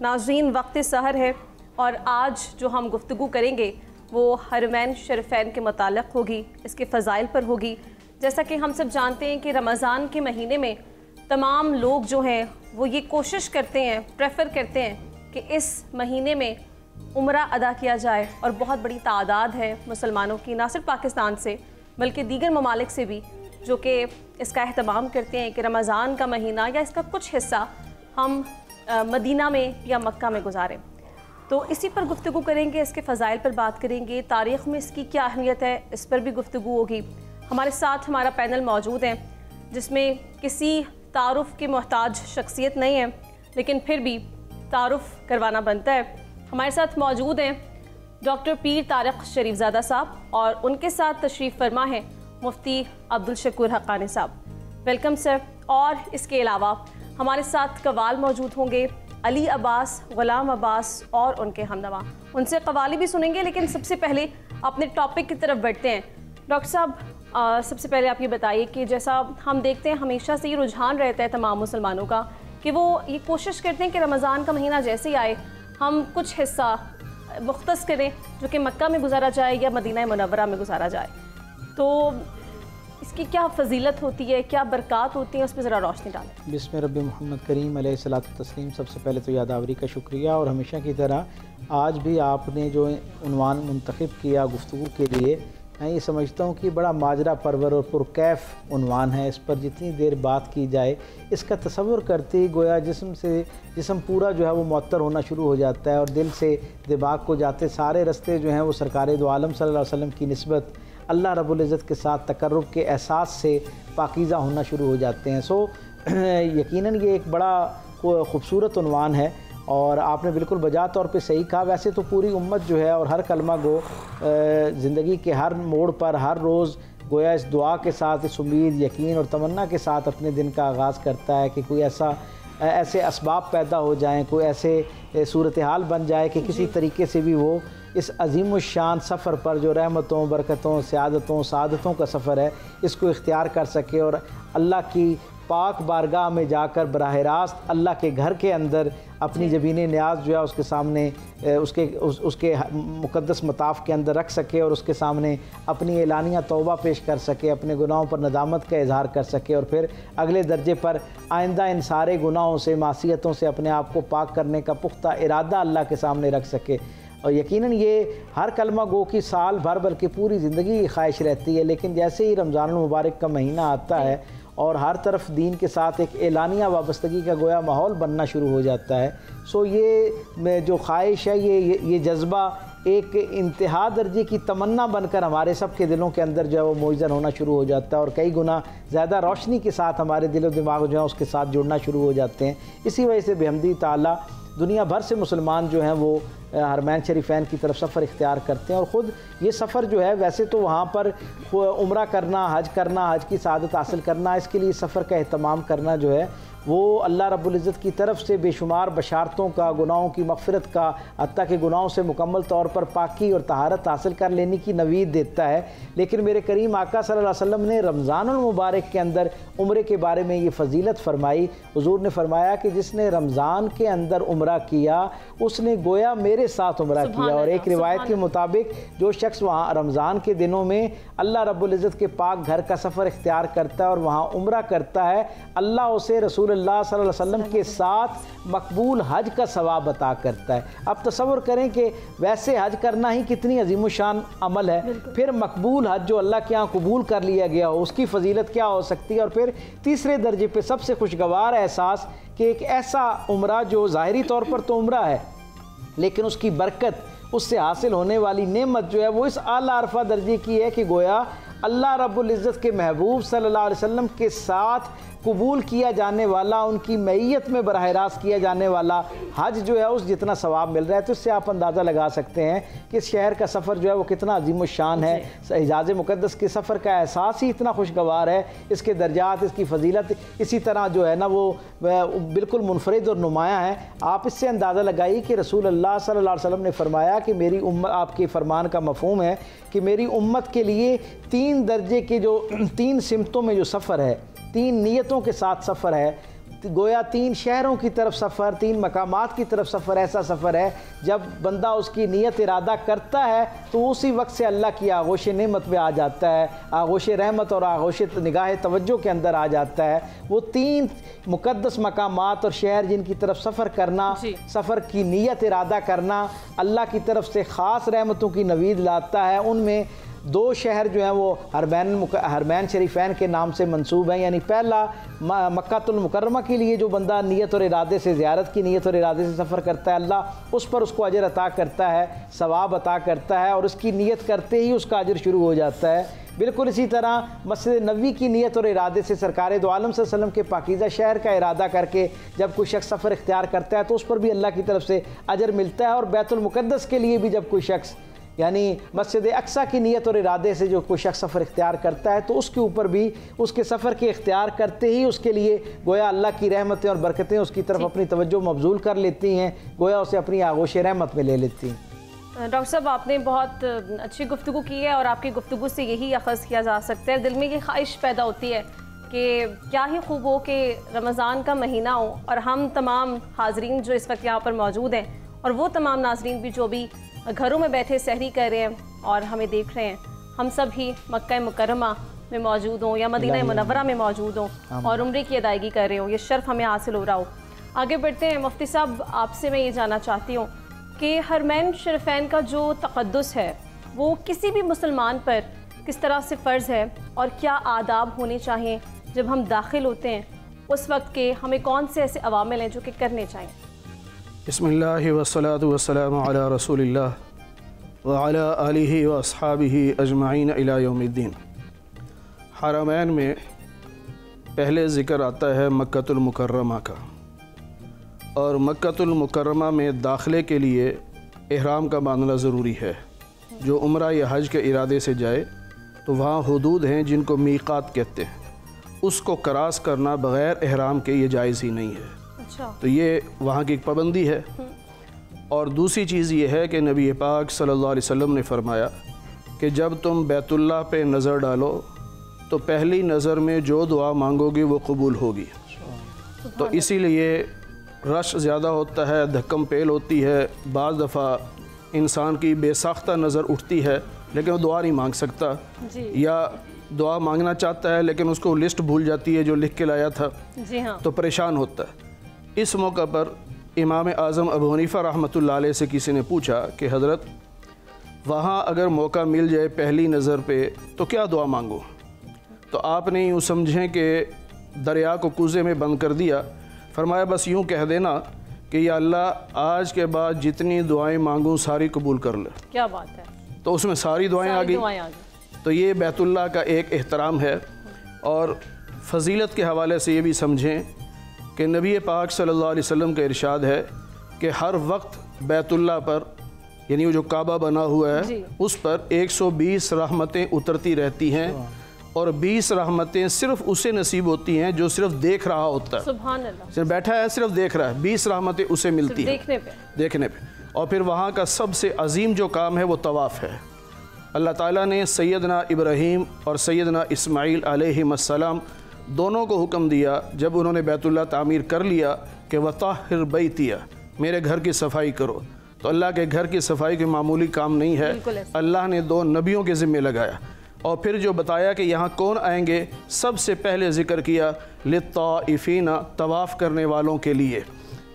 ناظرین، وقت سحر ہے اور آج جو ہم گفتگو کریں گے وہ حرمین شریفین کے متعلق ہوگی، اس کے فضائل پر ہوگی۔ جیسا کہ ہم سب جانتے ہیں کہ رمضان کے مہینے میں تمام لوگ جو ہیں وہ یہ کوشش کرتے ہیں، پریفر کرتے ہیں کہ اس مہینے میں عمرہ ادا کیا جائے، اور بہت بڑی تعداد ہے مسلمانوں کی، نہ صرف پاکستان سے بلکہ دیگر ممالک سے بھی، جو کہ اس کا اہتمام کرتے ہیں کہ رمضان کا مہینہ یا اس کا کچھ حصہ ہم مدینہ میں یا مکہ میں گزاریں۔ تو اسی پر گفتگو کریں گے، اس کے فضائل پر بات کریں گے، تاریخ میں اس کی کیا اہمیت ہے اس پر بھی گفتگو ہوگی۔ ہمارے ساتھ ہمارا پینل موجود ہے جس میں کسی تعارف کی محتاج شخصیت نہیں ہے، لیکن پھر بھی تعارف کروانا بنتا ہے۔ ہمارے ساتھ موجود ہیں ڈاکٹر پیر طارق شریف زادہ صاحب، اور ان کے ساتھ تشریف فرما ہے مفتی عبدالشکور حقانی صاحب۔ Welcome sir. اور اس کے علاوہ ہمارے ساتھ قوال موجود ہوں گے، علی عباس، غلام عباس اور ان کے ہمنوا۔ ان سے قوالی بھی سنیں گے، لیکن سب سے پہلے اپنے ٹاپک کی طرف بڑھتے ہیں۔ ڈاکٹر صاحب، سب سے پہلے آپ یہ بتائیے کہ جیسا ہم دیکھتے ہیں ہمیشہ سے یہ رجحان رہتا ہے تمام مسلمانوں کا کہ وہ یہ کوشش کرتے ہیں کہ رمضان کا مہینہ جیسے ہی آئے ہم کچھ حصہ مختص کریں جو کہ مکہ میں گزارا جائے یا مدینہ منورہ میں گزارا جائے۔ تو اس کی کیا فضیلت ہوتی ہے، کیا برکات ہوتی ہیں، اس پہ ذرا روشنی ڈالیں۔ بسم رب محمد کریم علیہ الصلاۃ والتسلیم۔ سب سے پہلے تو یادآوری کا شکریہ، اور ہمیشہ کی طرح آج بھی آپ نے جو عنوان منتخب کیا گفتگو کے لیے، میں یہ سمجھتا ہوں کہ بڑا ماجرا پرور اور پرکیف عنوان ہے۔ اس پر جتنی دیر بات کی جائے اس کا تصور کرتے ہی گویا جسم پورا جو ہے وہ معطر ہونا شروع ہو جاتا ہے، اور دل سے دماغ کو جاتے سارے رستے جو ہیں وہ سرکار دو عالم صلی اللہ علیہ وسلم کی نسبت اللہ رب العزت کے ساتھ تقرب کے احساس سے پاکیزہ ہونا شروع ہو جاتے ہیں۔ یقیناً یہ ایک بڑا خوبصورت عنوان ہے، اور آپ نے بالکل بجا طور پہ صحیح کہا۔ ویسے تو پوری امت جو ہے اور ہر کلمہ گو زندگی کے ہر موڑ پر ہر روز گویا اس دعا کے ساتھ، اس امید، یقین اور تمنا کے ساتھ اپنے دن کا آغاز کرتا ہے کہ کوئی ایسے اسباب پیدا ہو جائیں، کوئی ایسے صورتحال بن جائے کہ کسی طریقے سے بھی وہ اس عظیم الشان سفر پر جو رحمتوں، برکتوں، سعادتوں، سعادتوں کا سفر ہے، اس کو اختیار کر سکے، اور اللہ کی پاک بارگاہ میں جا کر براہ راست اللہ کے گھر کے اندر اپنی جبین نیاز جو ہے اس کے سامنے اس کے مقدس مطاف کے اندر رکھ سکے، اور اس کے سامنے اپنی اعلانیہ توبہ پیش کر سکے، اپنے گناہوں پر ندامت کا اظہار کر سکے، اور پھر اگلے درجے پر آئندہ ان سارے گناہوں سے، معصیتوں سے اپنے آپ کو پاک کرنے کا پختہ ارادہ اللہ کے سامنے رکھ سکے۔ اور یقیناً یہ ہر کلمہ گو کی سال بھر بلکہ پوری زندگی خواہش رہتی ہے، لیکن جیسے ہی رمضان المبارک کا مہینہ آتا ہے اور ہر طرف دین کے ساتھ ایک اعلانیہ وابستگی کا گویا ماحول بننا شروع ہو جاتا ہے، یہ جو خواہش ہے، یہ جذبہ ایک انتہا درجے کی تمنا بن کر ہمارے سب کے دلوں کے اندر جو ہے وہ موجزن ہونا شروع ہو جاتا ہے، اور کئی گنا زیادہ روشنی کے ساتھ ہمارے دل و دماغ جو ہیں اس کے ساتھ جڑنا شروع ہو جاتے ہیں۔ اسی وجہ سے بحمدی تعالی دنیا بھر سے مسلمان جو ہیں وہ حرمین شریفین کی طرف سفر اختیار کرتے ہیں، اور خود یہ سفر جو ہے ویسے تو وہاں پر عمرہ کرنا، حج کی سعادت حاصل کرنا، اس کے لیے سفر کا اہتمام کرنا جو ہے وہ اللہ رب العزت کی طرف سے بے شمار بشارتوں کا، گناہوں کی مغفرت کا، حتیٰ کہ گناہوں سے مکمل طور پر پاکی اور طہارت حاصل کر لینے کی نوید دیتا ہے۔ لیکن میرے کریم آقا صلی اللہ علیہ وسلم نے رمضان المبارک کے اندر عمرے کے بارے میں یہ فضیلت فرمائی۔ حضور نے فرمایا کہ جس نے رمضان کے اندر عمرہ کیا اس نے گویا میرے ساتھ عمرہ کیا، اور ایک روایت کے مطابق جو شخص وہاں رمضان کے دنوں میں اللہ رب العزت کے پاک گھر کا سفر اختیار کرتا ہے اور وہاں عمرہ کرتا ہے، اللہ اسے رسول اللہ صلی اللہ علیہ وسلم کے ساتھ مقبول حج کا ثواب عطا کرتا ہے۔ اب تصور کریں کہ ویسے حج کرنا ہی کتنی عظیم الشان عمل ہے، پھر مقبول حج جو اللہ کے ہاں قبول کر لیا گیا ہو، اس کی فضیلت کیا ہو سکتی ہے۔ اور پھر تیسرے درجے پہ سب سے خوشگوار احساس کہ ایک ایسا عمرہ جو ظاہری طور پر تو عمرہ ہے، لیکن اس کی برکت، اس سے حاصل ہونے والی نعمت جو ہے وہ اس اعلیٰ عرفہ درجے کی ہے کہ گویا اللہ رب العزت کے محبوب صلی اللہ علیہ وسلم کے ساتھ قبول کیا جانے والا، ان کی معیت میں براہ راست کیا جانے والا حج جو ہے اس جتنا ثواب مل رہا ہے۔ تو اس سے آپ اندازہ لگا سکتے ہیں کہ اس شہر کا سفر جو ہے وہ کتنا عظیم الشان ہے۔ حجاز مقدس کے سفر کا احساس ہی اتنا خوشگوار ہے، اس کے درجات، اس کی فضیلت اسی طرح جو ہے نا وہ بالکل منفرد اور نمایاں ہے۔ آپ اس سے اندازہ لگائیے کہ رسول اللہ صلی اللہ علیہ وسلم نے فرمایا کہ میری امت، آپ کے فرمان کا مفہوم ہے کہ میری امت کے لیے 3 درجے کے جو 3 سمتوں میں جو سفر ہے، 3 نیتوں کے ساتھ سفر ہے، گویا 3 شہروں کی طرف سفر، 3 مقامات کی طرف سفر ایسا سفر ہے جب بندہ اس کی نیت ارادہ کرتا ہے تو اسی وقت سے اللہ کی آغوش نعمت میں آ جاتا ہے، آغوش رحمت اور آغوش نگاہ توجہ کے اندر آ جاتا ہے۔ وہ 3 مقدس مقامات اور شہر جن کی طرف سفر کرنا، سفر کی نیت ارادہ کرنا اللہ کی طرف سے خاص رحمتوں کی نوید لاتا ہے۔ ان میں 2 شہر جو ہیں وہ حرمین شریفین کے نام سے منسوب ہیں، یعنی پہلا مکہ المکرمہ کے لیے جو بندہ نیت اور ارادے سے، زیارت کی نیت اور ارادے سے سفر کرتا ہے، اللہ اس پر اس کو اجر عطا کرتا ہے، ثواب عطا کرتا ہے، اور اس کی نیت کرتے ہی اس کا اجر شروع ہو جاتا ہے۔ بالکل اسی طرح مسجد نبوی کی نیت اور ارادے سے سرکار دو عالم صلی اللہ علیہ وسلم کے پاکیزہ شہر کا ارادہ کر کے جب کوئی شخص سفر اختیار کرتا ہے تو اس پر بھی اللہ کی طرف سے اجر ملتا ہے، اور بیت المقدس کے لیے بھی جب کوئی شخص یعنی مسجد اقصیٰ کی نیت اور ارادے سے جو کوئی شخص سفر اختیار کرتا ہے تو اس کے اوپر بھی اس کے سفر کے اختیار کرتے ہی اس کے لیے گویا اللہ کی رحمتیں اور برکتیں اس کی طرف اپنی توجہ مبذول کر لیتی ہیں، گویا اسے اپنی آغوش رحمت میں لے لیتی ہیں۔ ڈاکٹر صاحب آپ نے بہت اچھی گفتگو کی ہے، اور آپ کی گفتگو سے یہی اخذ کیا جا سکتا ہے، دل میں یہ خواہش پیدا ہوتی ہے کہ کیا ہی خوب ہو کہ رمضان کا مہینہ ہو اور ہم تمام حاضرین جو اس وقت یہاں پر موجود ہیں اور وہ تمام ناظرین بھی جو بھی گھروں میں بیٹھے سحری کر رہے ہیں اور ہمیں دیکھ رہے ہیں، ہم سب ہی مکہ مکرمہ میں موجود ہوں یا مدینہ منورہ میں موجود ہوں اور عمرے کی ادائیگی کر رہے ہوں، یہ شرف ہمیں حاصل ہو رہا ہو۔ آگے بڑھتے ہیں مفتی صاحب، آپ سے میں یہ جاننا چاہتی ہوں کہ حرمین شریفین کا جو تقدس ہے وہ کسی بھی مسلمان پر کس طرح سے فرض ہے، اور کیا آداب ہونے چاہیے جب ہم داخل ہوتے ہیں اس وقت کے، ہمیں کون سے ایسے عوامل ہیں جو کہ کرنے چاہیے؟ بسم اللہ والصلاة والسلام علی رسول اللہ وعلی آلہ واصحابہ اجمعین الی یوم الدین۔ حرمین میں پہلے ذکر آتا ہے مکہ المکرمہ کا، اور مکہ المکرمہ میں داخلے کے لیے احرام کا باندھنا ضروری ہے۔ جو عمرہ یا حج کے ارادے سے جائے تو وہاں حدود ہیں جن کو میقات کہتے ہیں، اس کو کراس کرنا بغیر احرام کے یہ جائز ہی نہیں ہے، تو یہ وہاں کی ایک پابندی ہے۔ اور دوسری چیز یہ ہے کہ نبی پاک صلی اللہ علیہ وسلم نے فرمایا کہ جب تم بیت اللہ پہ نظر ڈالو تو پہلی نظر میں جو دعا مانگو گے وہ قبول ہوگی۔ تو اسی لیے رش زیادہ ہوتا ہے، دھکم پیل ہوتی ہے، بعض دفعہ انسان کی بے ساختہ نظر اٹھتی ہے لیکن وہ دعا نہیں مانگ سکتا، یا دعا مانگنا چاہتا ہے لیکن اس کو لسٹ بھول جاتی ہے جو لکھ کے لایا تھا، تو پریشان ہوتا ہے۔ اس موقع پر امام اعظم ابو حنیفہ رحمۃ اللہ علیہ سے کسی نے پوچھا کہ حضرت وہاں اگر موقع مل جائے پہلی نظر پہ تو کیا دعا مانگو؟ تو آپ نے یوں سمجھیں کہ دریا کو کوزے میں بند کر دیا، فرمایا بس یوں کہہ دینا کہ یا اللہ آج کے بعد جتنی دعائیں مانگوں ساری قبول کر لے۔ کیا بات ہے! تو اس میں ساری دعائیں آ گئی۔ تو یہ بیت اللہ کا ایک احترام ہے، اور فضیلت کے حوالے سے یہ بھی سمجھیں کہ نبی پاک صلی اللہ علیہ وسلم کا ارشاد ہے کہ ہر وقت بیت اللہ پر، یعنی وہ جو کعبہ بنا ہوا ہے اس پر 120 رحمتیں اترتی رہتی ہیں، اور 20 رحمتیں صرف اسے نصیب ہوتی ہیں جو صرف دیکھ رہا ہوتا ہے۔ سبحان اللہ! صرف بیٹھا ہے صرف دیکھ رہا ہے، 20 رحمتیں اسے ملتی ہیں دیکھنے پہ۔ اور پھر وہاں کا سب سے عظیم جو کام ہے وہ طواف ہے۔ اللہ تعالیٰ نے سیدنا ابراہیم اور سیدنا اسماعیل علیہ السلام دونوں کو حکم دیا جب انہوں نے بیت اللہ تعمیر کر لیا کہ وَطَهِّرْ بَيْتِيَ، میرے گھر کی صفائی کرو۔ تو اللہ کے گھر کی صفائی کوئی معمولی کام نہیں ہے، اللہ نے 2 نبیوں کے ذمہ لگایا۔ اور پھر جو بتایا کہ یہاں کون آئیں گے، سب سے پہلے ذکر کیا لِلطَّائِفِينَ، طواف کرنے والوں کے لیے،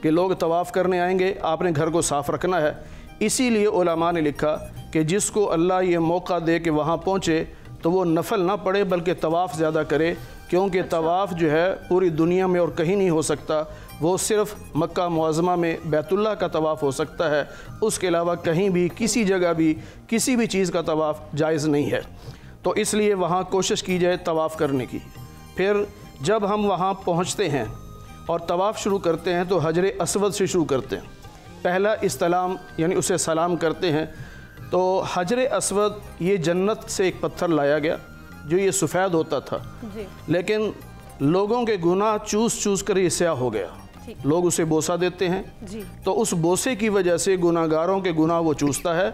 کہ لوگ طواف کرنے آئیں گے، آپ نے گھر کو صاف رکھنا ہے۔ اسی لیے علماء نے لکھا کہ جس کو اللہ یہ موقع دے کہ وہاں پہنچے تو وہ نفل نہ پڑھے بلکہ طواف زیادہ کرے، کیونکہ طواف جو ہے پوری دنیا میں اور کہیں نہیں ہو سکتا، وہ صرف مکہ معظمہ میں بیت اللہ کا طواف ہو سکتا ہے، اس کے علاوہ کہیں بھی کسی جگہ بھی کسی بھی چیز کا طواف جائز نہیں ہے۔ تو اس لیے وہاں کوشش کی جائے طواف کرنے کی۔ پھر جب ہم وہاں پہنچتے ہیں اور طواف شروع کرتے ہیں تو حجر اسود سے شروع کرتے ہیں، پہلا استلام یعنی اسے سلام کرتے ہیں۔ تو حجر اسود یہ جنت سے ایک پتھر لایا گیا جو یہ سفید ہوتا تھا، لیکن لوگوں کے گناہ چوس کر یہ سیاہ ہو گیا، لوگ اسے بوسہ دیتے ہیں، تو اس بوسے کی وجہ سے گناہگاروں کے گناہ وہ چوستا ہے،